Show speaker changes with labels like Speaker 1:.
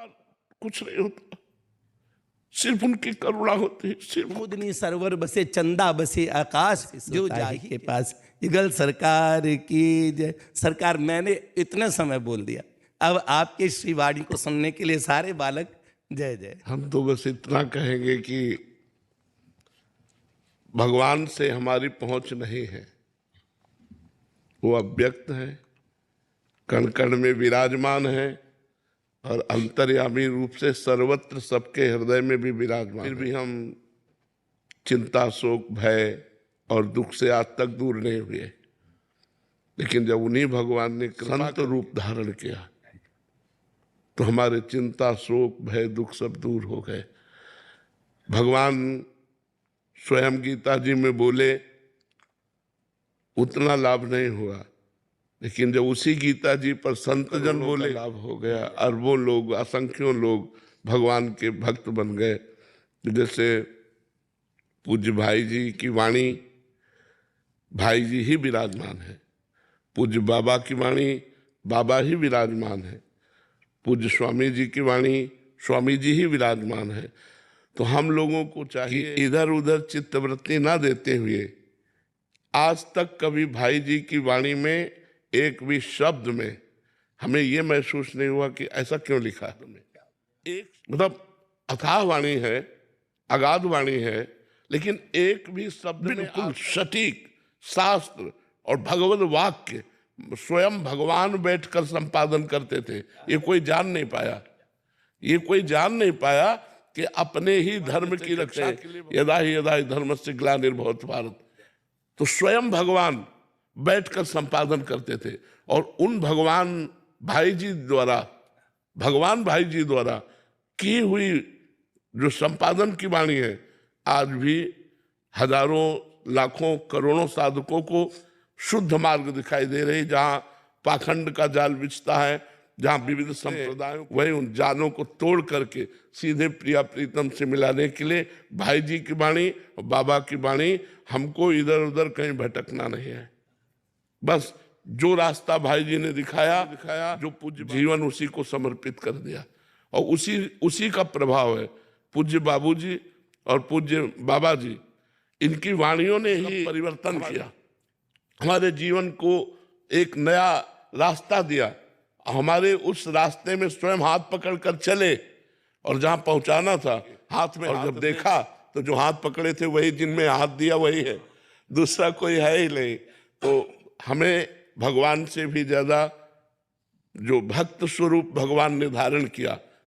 Speaker 1: बार कुछ नहीं होता, सिर्फ उनकी करुणा होती है। सिर्फ
Speaker 2: कुमुदनी सरोवर बसे चंदा बसे आकाश जो जाहि के पास। युगल सरकार की जय। सरकार, मैंने इतने समय बोल दिया, अब आपके श्री वाणी को सुनने के लिए सारे बालक जय जय।
Speaker 1: हम तो बस इतना कहेंगे कि भगवान से हमारी पहुंच नहीं है, वो अव्यक्त है, कण कण में विराजमान है और अंतर्यामी रूप से सर्वत्र सबके हृदय में भी विराजमान। फिर भी हम चिंता, शोक, भय और दुख से आज तक दूर नहीं हुए, लेकिन जब उन्हीं भगवान ने संत रूप धारण किया तो हमारे चिंता, शोक, भय, दुख सब दूर हो गए। भगवान स्वयं गीता जी में बोले, उतना लाभ नहीं हुआ, लेकिन जब उसी गीता जी पर संत जन बोले लाभ हो गया। अरबों लोग, असंख्यों लोग भगवान के भक्त बन गए। जैसे पूज्य भाई जी की वाणी, भाई जी ही विराजमान है। पूज्य बाबा की वाणी, बाबा ही विराजमान है। पूज्य स्वामी जी की वाणी, स्वामी जी ही विराजमान है। तो हम लोगों को चाहिए इधर उधर चित्तवृत्ति ना देते हुए, आज तक कभी भाई जी की वाणी में एक भी शब्द में हमें ये महसूस नहीं हुआ कि ऐसा क्यों लिखा है। एक मतलब अथाह वाणी है, अगाध वाणी है, लेकिन एक भी शब्द बिल्कुल सटीक शास्त्र और भगवत वाक्य स्वयं भगवान बैठकर संपादन करते थे। ये कोई जान नहीं पाया, ये कोई जान नहीं पाया कि अपने ही धर्म की रक्षा के लिए यदा ही धर्मस्य ग्लानिर्भवति भारत, तो स्वयं भगवान बैठकर संपादन करते थे। और उन भगवान भाई जी द्वारा की हुई जो संपादन की वाणी है, आज भी हजारों, लाखों, करोड़ों साधकों को शुद्ध मार्ग दिखाई दे रही। जहाँ पाखंड का जाल बिछता है, जहाँ विविध संप्रदायों, वही उन जालों को तोड़ करके सीधे प्रिया प्रीतम से मिलाने के लिए भाई जी की वाणी और बाबा की वाणी, हमको इधर उधर कहीं भटकना नहीं है। बस जो रास्ता भाई जी ने दिखाया, जो पूज्य जीवन उसी को समर्पित कर दिया, और उसी का प्रभाव है। पूज्य बाबूजी और पूज्य बाबा जी, इनकी वाणियों ने ही परिवर्तन किया, हमारे जीवन को एक नया रास्ता दिया। हमारे उस रास्ते में स्वयं हाथ पकड़कर चले और जहां पहुंचाना था हाथ में, और जब देखा तो जो हाथ पकड़े थे वही, जिनमें हाथ दिया वही है, दूसरा कोई है ही नहीं। तो हमें भगवान से भी ज्यादा जो भक्त स्वरूप भगवान ने धारण किया,